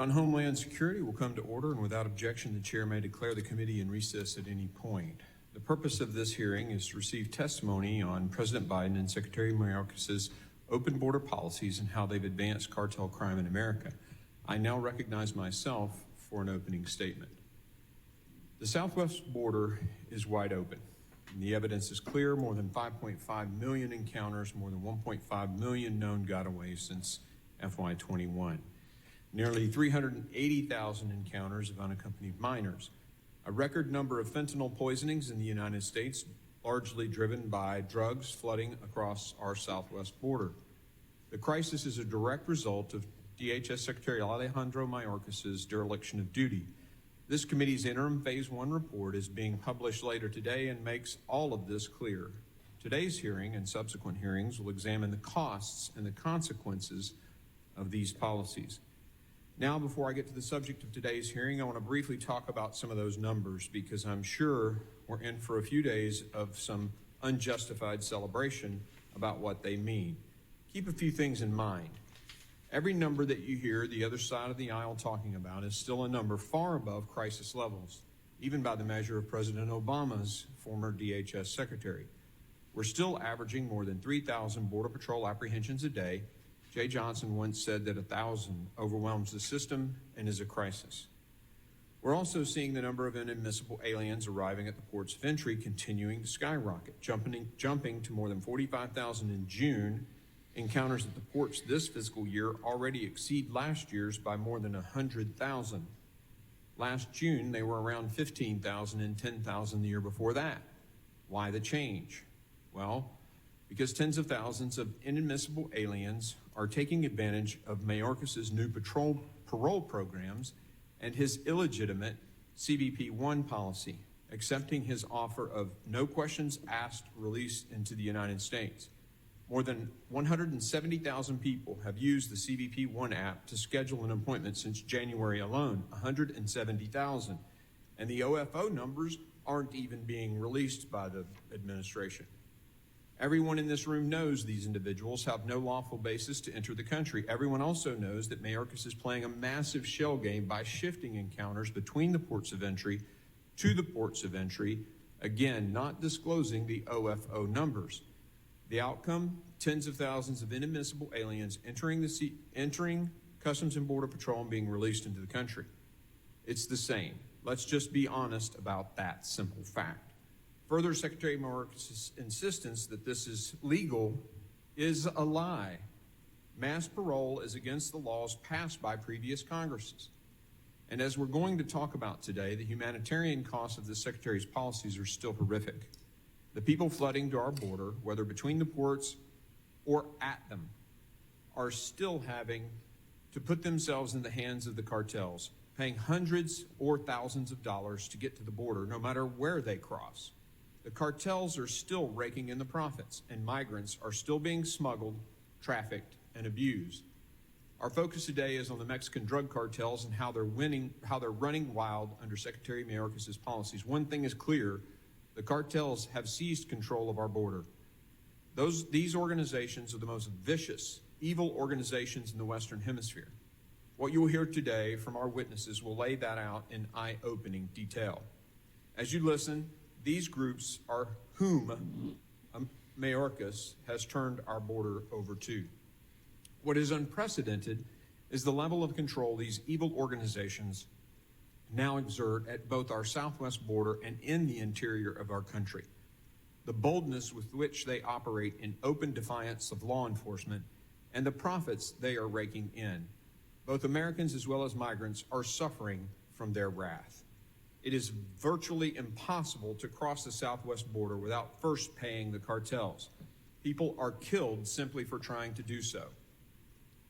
On Homeland Security will come to order, and without objection, the chair may declare the committee in recess at any point. The purpose of this hearing is to receive testimony on President Biden and Secretary Mayorkas's open border policies and how they've advanced cartel crime in America. I now recognize myself for an opening statement. The southwest border is wide open, and the evidence is clear. More than 5.5 million encounters, more than 1.5 million known gotaways since FY21. Nearly 380,000 encounters of unaccompanied minors. A record number of fentanyl poisonings in the United States, largely driven by drugs flooding across our southwest border. The crisis is a direct result of DHS Secretary Alejandro Mayorkas's dereliction of duty. This committee's interim Phase 1 report is being published later today and makes all of this clear. Today's hearing and subsequent hearings will examine the costs and the consequences of these policies. Now, before I get to the subject of today's hearing, I want to briefly talk about some of those numbers because I'm sure we're in for a few days of some unjustified celebration about what they mean. Keep a few things in mind. Every number that you hear the other side of the aisle talking about is still a number far above crisis levels, even by the measure of President Obama's former DHS secretary. We're still averaging more than 3,000 Border Patrol apprehensions a day. Jay Johnson once said that 1,000 overwhelms the system and is a crisis. We're also seeing the number of inadmissible aliens arriving at the ports of entry continuing to skyrocket, jumping to more than 45,000 in June. Encounters at the ports this fiscal year already exceed last year's by more than 100,000. Last June, they were around 15,000 and 10,000 the year before that. Why the change? Well, because tens of thousands of inadmissible aliens are taking advantage of Mayorkas's new parole programs and his illegitimate CBP-1 policy, accepting his offer of no questions asked release into the United States. More than 170,000 people have used the CBP-1 app to schedule an appointment since January alone, 170,000. And the OFO numbers aren't even being released by the administration. Everyone in this room knows these individuals have no lawful basis to enter the country. Everyone also knows that Mayorkas is playing a massive shell game by shifting encounters between the ports of entry to the ports of entry, again, not disclosing the OFO numbers. The outcome, tens of thousands of inadmissible aliens entering Customs and Border Patrol and being released into the country. It's the same. Let's just be honest about that simple fact. Further, Secretary Mayorkas' insistence that this is legal is a lie. Mass parole is against the laws passed by previous Congresses. And as we're going to talk about today, the humanitarian costs of the Secretary's policies are still horrific. The people flooding to our border, whether between the ports or at them, are still having to put themselves in the hands of the cartels, paying hundreds or thousands of dollars to get to the border, no matter where they cross. The cartels are still raking in the profits, and migrants are still being smuggled, trafficked, and abused. Our focus today is on the Mexican drug cartels and how they're running wild under Secretary Mayorkas's policies. One thing is clear: the cartels have seized control of our border. These organizations are the most vicious, evil organizations in the Western Hemisphere. What you will hear today from our witnesses will lay that out in eye-opening detail. As you listen, these groups are whom Mayorkas has turned our border over to. What is unprecedented is the level of control these evil organizations now exert at both our southwest border and in the interior of our country. The boldness with which they operate in open defiance of law enforcement and the profits they are raking in. Both Americans as well as migrants are suffering from their wrath. It is virtually impossible to cross the southwest border without first paying the cartels. People are killed simply for trying to do so.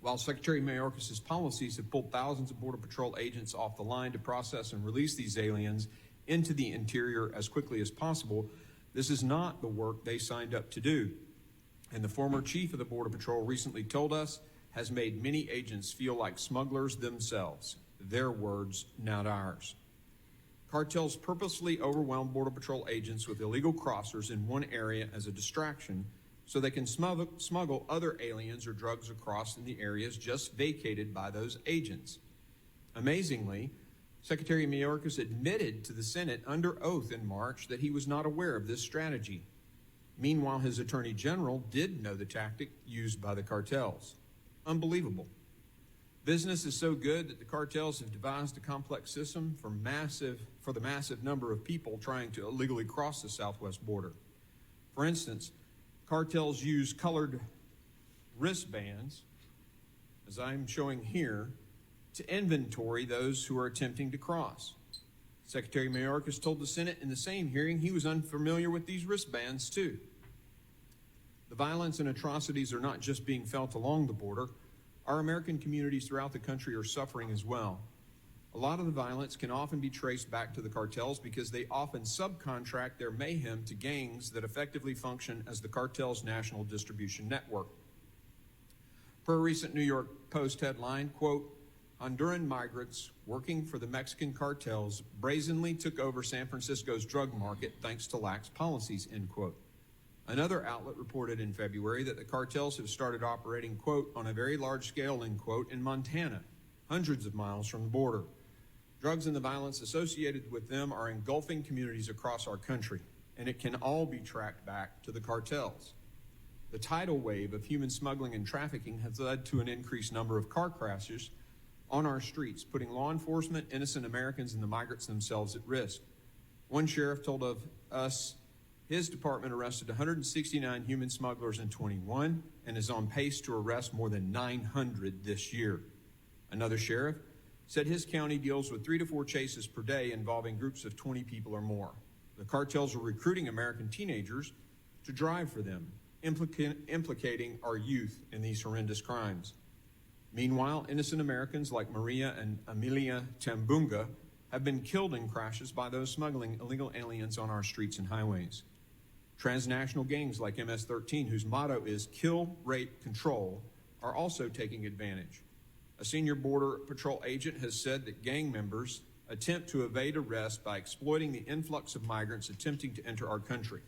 While Secretary Mayorkas's policies have pulled thousands of Border Patrol agents off the line to process and release these aliens into the interior as quickly as possible, this is not the work they signed up to do. And the former chief of the Border Patrol recently told us has made many agents feel like smugglers themselves. Their words, not ours. Cartels purposely overwhelm Border Patrol agents with illegal crossers in one area as a distraction so they can smuggle other aliens or drugs across in the areas just vacated by those agents. Amazingly, Secretary Mayorkas admitted to the Senate under oath in March that he was not aware of this strategy. Meanwhile, his Attorney General did know the tactic used by the cartels. Unbelievable. Business is so good that the cartels have devised a complex system for the massive number of people trying to illegally cross the southwest border. For instance, cartels use colored wristbands, as I'm showing here, to inventory those who are attempting to cross. Secretary Mayorkas told the Senate in the same hearing he was unfamiliar with these wristbands too. The violence and atrocities are not just being felt along the border. Our American communities throughout the country are suffering as well. A lot of the violence can often be traced back to the cartels because they often subcontract their mayhem to gangs that effectively function as the cartel's national distribution network. Per a recent New York Post headline, quote, Honduran migrants working for the Mexican cartels brazenly took over San Francisco's drug market thanks to lax policies, end quote. Another outlet reported in February that the cartels have started operating, quote, on a very large scale, end quote, in Montana, hundreds of miles from the border. Drugs and the violence associated with them are engulfing communities across our country, and it can all be tracked back to the cartels. The tidal wave of human smuggling and trafficking has led to an increased number of car crashes on our streets, putting law enforcement, innocent Americans, and the migrants themselves at risk. One sheriff told of us his department arrested 169 human smugglers in 21 and is on pace to arrest more than 900 this year. Another sheriff said his county deals with 3 to 4 chases per day involving groups of 20 people or more. The cartels are recruiting American teenagers to drive for them, implicating our youth in these horrendous crimes. Meanwhile, innocent Americans like Maria and Amelia Tambunga have been killed in crashes by those smuggling illegal aliens on our streets and highways. Transnational gangs like MS-13, whose motto is kill, rape, control, are also taking advantage. A senior Border Patrol agent has said that gang members attempt to evade arrest by exploiting the influx of migrants attempting to enter our country.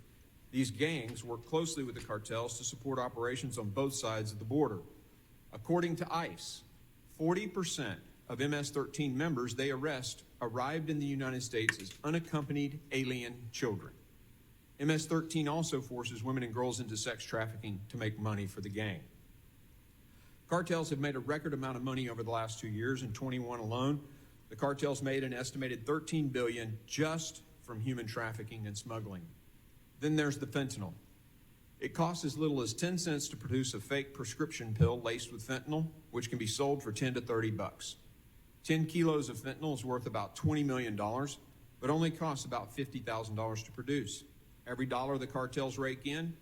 These gangs work closely with the cartels to support operations on both sides of the border. According to ICE, 40% of MS-13 members they arrest arrived in the United States as unaccompanied alien children. MS-13 also forces women and girls into sex trafficking to make money for the gang. Cartels have made a record amount of money over the last 2 years. In 21 alone, the cartels made an estimated $13 billion just from human trafficking and smuggling. Then there's the fentanyl. It costs as little as 10 cents to produce a fake prescription pill laced with fentanyl, which can be sold for 10 to 30 bucks. 10 kilos of fentanyl is worth about $20 million, but only costs about $50,000 to produce. Every dollar the cartels rake in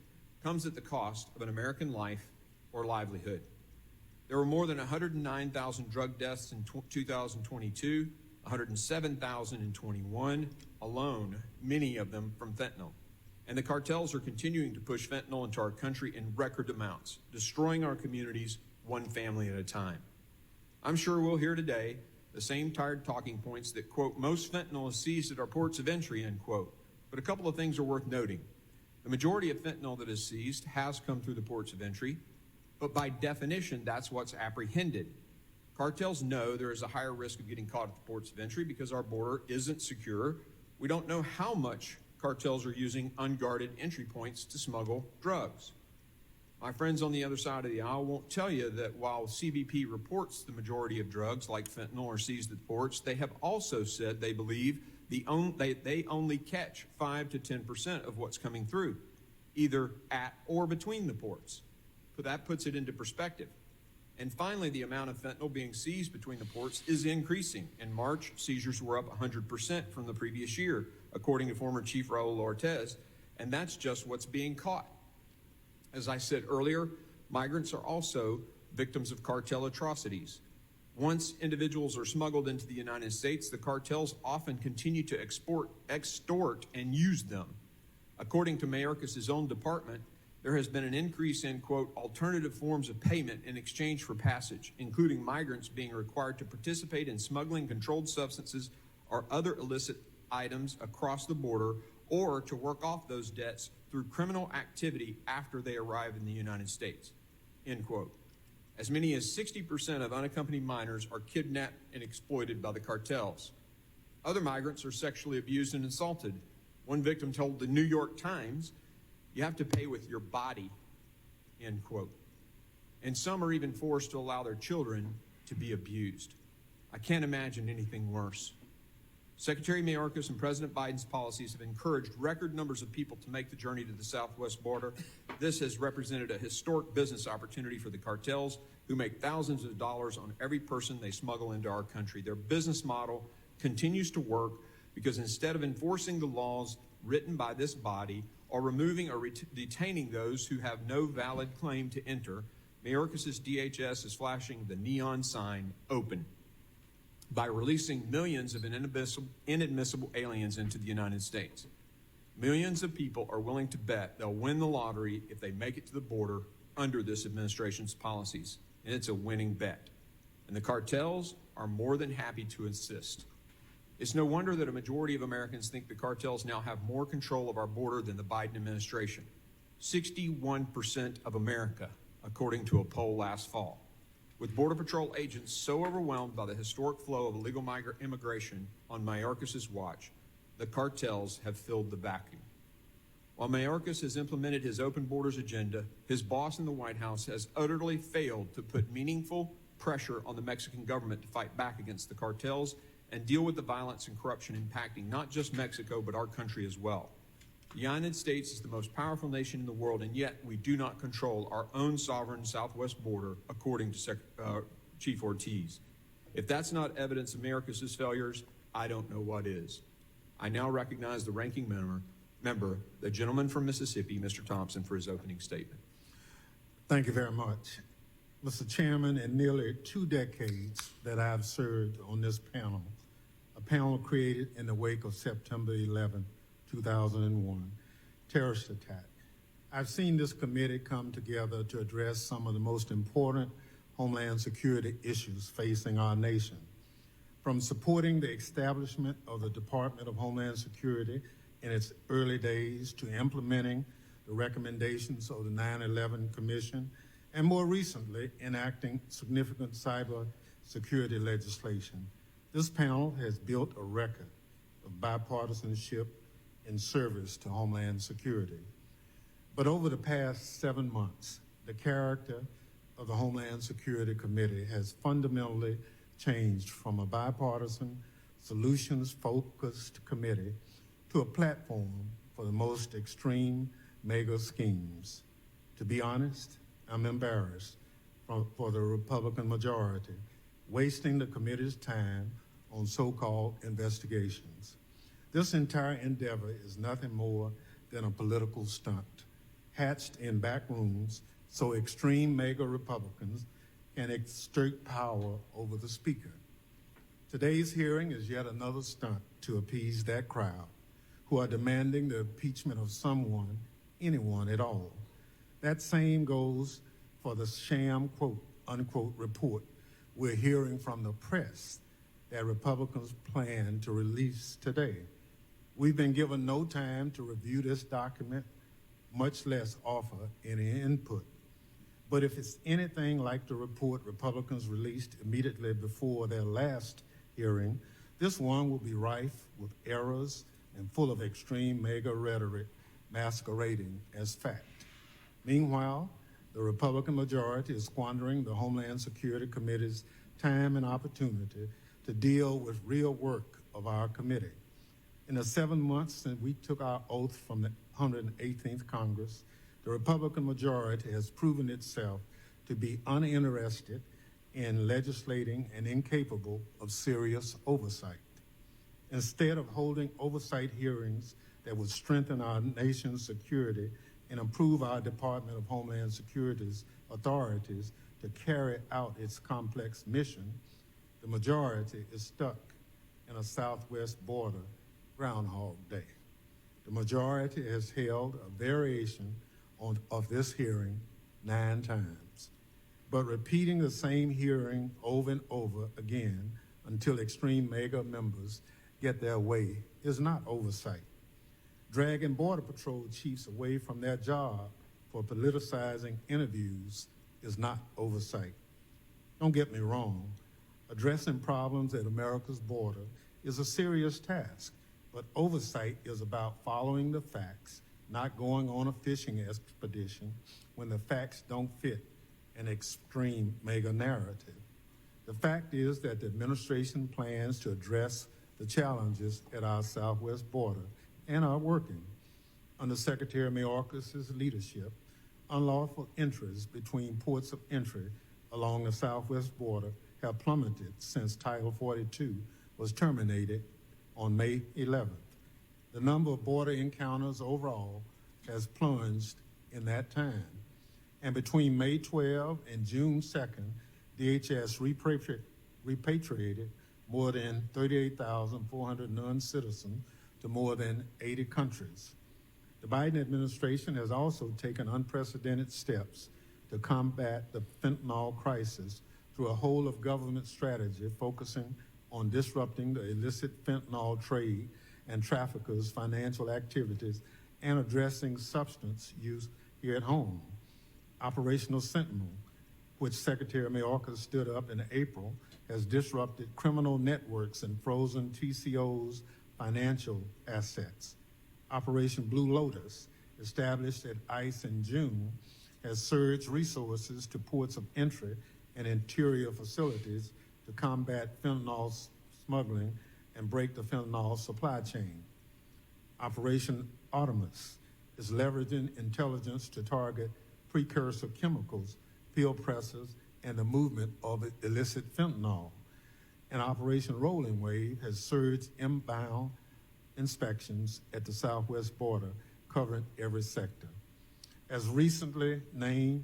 comes at the cost of an American life or livelihood. There were more than 109,000 drug deaths in 2022, 107,000 in 21 alone, many of them from fentanyl. And the cartels are continuing to push fentanyl into our country in record amounts, destroying our communities one family at a time. I'm sure we'll hear today the same tired talking points that, quote, most fentanyl is seized at our ports of entry, end quote. But a couple of things are worth noting. The majority of fentanyl that is seized has come through the ports of entry, but by definition, that's what's apprehended. Cartels know there is a higher risk of getting caught at the ports of entry because our border isn't secure. We don't know how much cartels are using unguarded entry points to smuggle drugs. My friends on the other side of the aisle won't tell you that while CBP reports the majority of drugs like fentanyl are seized at ports, they have also said they believe they only catch 5 to 10% of what's coming through, either at or between the ports. So that puts it into perspective. And finally, the amount of fentanyl being seized between the ports is increasing. In March, seizures were up 100% from the previous year, according to former Chief Raul Ortiz, and that's just what's being caught. As I said earlier, migrants are also victims of cartel atrocities. Once individuals are smuggled into the United States, the cartels often continue to extort, and use them. According to Mayorkas' own department, there has been an increase in, quote, alternative forms of payment in exchange for passage, including migrants being required to participate in smuggling controlled substances or other illicit items across the border, or to work off those debts through criminal activity after they arrive in the United States, end quote. As many as 60% of unaccompanied minors are kidnapped and exploited by the cartels. Other migrants are sexually abused and assaulted. One victim told the New York Times, "You have to pay with your body," end quote. And some are even forced to allow their children to be abused. I can't imagine anything worse. Secretary Mayorkas and President Biden's policies have encouraged record numbers of people to make the journey to the southwest border. This has represented a historic business opportunity for the cartels, who make thousands of dollars on every person they smuggle into our country. Their business model continues to work because instead of enforcing the laws written by this body or removing or detaining those who have no valid claim to enter, Mayorkas' DHS is flashing the neon sign, "Open," by releasing millions of inadmissible aliens into the United States. Millions of people are willing to bet they'll win the lottery if they make it to the border under this administration's policies, and it's a winning bet. And the cartels are more than happy to assist. It's no wonder that a majority of Americans think the cartels now have more control of our border than the Biden administration. 61% of America, according to a poll last fall. With Border Patrol agents so overwhelmed by the historic flow of illegal immigration on Mayorkas' watch, the cartels have filled the vacuum. While Mayorkas has implemented his open borders agenda, his boss in the White House has utterly failed to put meaningful pressure on the Mexican government to fight back against the cartels and deal with the violence and corruption impacting not just Mexico, but our country as well. The United States is the most powerful nation in the world, and yet we do not control our own sovereign southwest border, according to Chief Ortiz. If that's not evidence of Mayorkas' failures, I don't know what is. I now recognize the ranking member, the gentleman from Mississippi, Mr. Thompson, for his opening statement. Thank you very much. Mr. Chairman, in nearly 2 decades that I've served on this panel, a panel created in the wake of September 11, 2001 terrorist attack, I've seen this committee come together to address some of the most important homeland security issues facing our nation. From supporting the establishment of the Department of Homeland Security in its early days to implementing the recommendations of the 9/11 Commission, and more recently, enacting significant cyber security legislation, this panel has built a record of bipartisanship in service to Homeland Security. But over the past 7 months, the character of the Homeland Security Committee has fundamentally changed from a bipartisan, solutions-focused committee to a platform for the most extreme mega schemes. To be honest, I'm embarrassed for the Republican majority, wasting the committee's time on so-called investigations. This entire endeavor is nothing more than a political stunt, hatched in back rooms so extreme mega Republicans can exert power over the Speaker. Today's hearing is yet another stunt to appease that crowd who are demanding the impeachment of someone, anyone at all. That same goes for the sham quote, unquote report we're hearing from the press that Republicans plan to release today. We've been given no time to review this document, much less offer any input. But if it's anything like the report Republicans released immediately before their last hearing, this one will be rife with errors and full of extreme mega rhetoric masquerading as fact. Meanwhile, the Republican majority is squandering the Homeland Security Committee's time and opportunity to deal with real work of our committee. In the 7 months since we took our oath from the 118th Congress, the Republican majority has proven itself to be uninterested in legislating and incapable of serious oversight. Instead of holding oversight hearings that would strengthen our nation's security and improve our Department of Homeland Security's authorities to carry out its complex mission, the majority is stuck in a southwest border Groundhog Day. The majority has held a variation of this hearing 9 times, but repeating the same hearing over and over again until extreme mega members get their way is not oversight. Dragging Border Patrol chiefs away from their job for politicizing interviews is not oversight. Don't get me wrong, addressing problems at America's border is a serious task, but oversight is about following the facts, not going on a fishing expedition when the facts don't fit an extreme mega narrative. The fact is that the administration plans to address the challenges at our southwest border and are working. Under Secretary Mayorkas' leadership, unlawful entries between ports of entry along the southwest border have plummeted since Title 42 was terminated on May 11th. The number of border encounters overall has plunged in that time. And between May 12 and June 2nd, DHS repatriated more than 38,400 non-citizens to more than 80 countries. The Biden administration has also taken unprecedented steps to combat the fentanyl crisis through a whole-of-government strategy focusing on disrupting the illicit fentanyl trade and traffickers' financial activities and addressing substance use here at home. Operational Sentinel, which Secretary Mayorkas stood up in April, has disrupted criminal networks and frozen TCO's financial assets. Operation Blue Lotus, established at ICE in June, has surged resources to ports of entry and interior facilities to combat fentanyl smuggling and break the fentanyl supply chain. Operation Artemis is leveraging intelligence to target precursor chemicals, pill pressers, and the movement of illicit fentanyl. And Operation Rolling Wave has surged inbound inspections at the southwest border, covering every sector. As recently named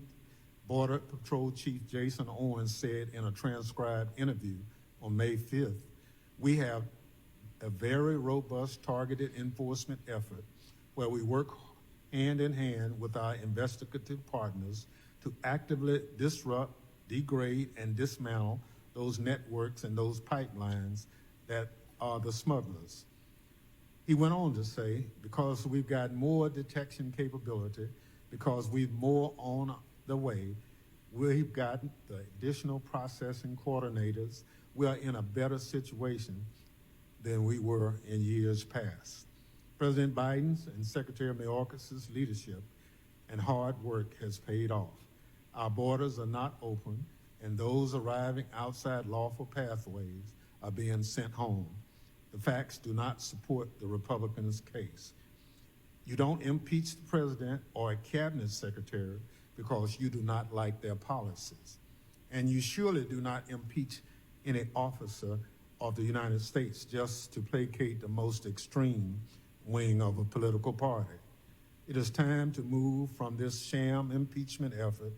Border Patrol Chief Jason Owens said in a transcribed interview on May 5th, we have a very robust targeted enforcement effort where we work hand in hand with our investigative partners to actively disrupt, degrade, and dismantle those networks and those pipelines that are the smugglers. He went on to say, because we've got more detection capability, because we've more on the way, we've gotten the additional processing coordinators, we are in a better situation than we were in years past. President Biden's and Secretary Mayorkas' leadership and hard work has paid off. Our borders are not open, and those arriving outside lawful pathways are being sent home. The facts do not support the Republicans' case. You don't impeach the president or a cabinet secretary because you do not like their policies. And you surely do not impeach any officer of the United States just to placate the most extreme wing of a political party. It is time to move from this sham impeachment effort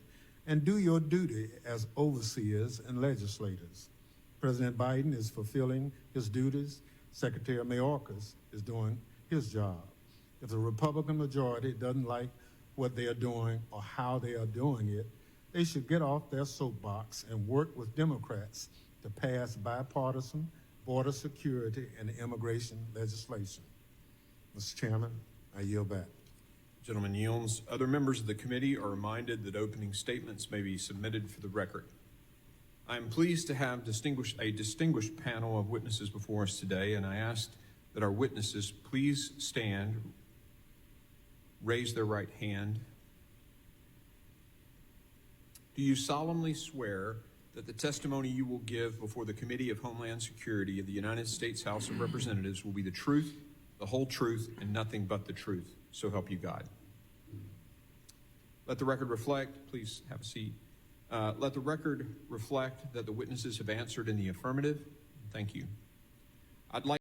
and do your duty as overseers and legislators. President Biden is fulfilling his duties. Secretary Mayorkas is doing his job. If the Republican majority doesn't like what they are doing or how they are doing it, they should get off their soapbox and work with Democrats to pass bipartisan border security and immigration legislation. Mr. Chairman, I yield back. Gentleman yields. Other members of the committee are reminded that opening statements may be submitted for the record. I am pleased to have a distinguished panel of witnesses before us today, and I ask that our witnesses please stand, raise their right hand. Do you solemnly swear that the testimony you will give before the Committee of Homeland Security of the United States House of Representatives will be the truth, the whole truth, and nothing but the truth? So help you God. Let the record reflect, please have a seat. Let the record reflect that the witnesses have answered in the affirmative. Thank you. I'd like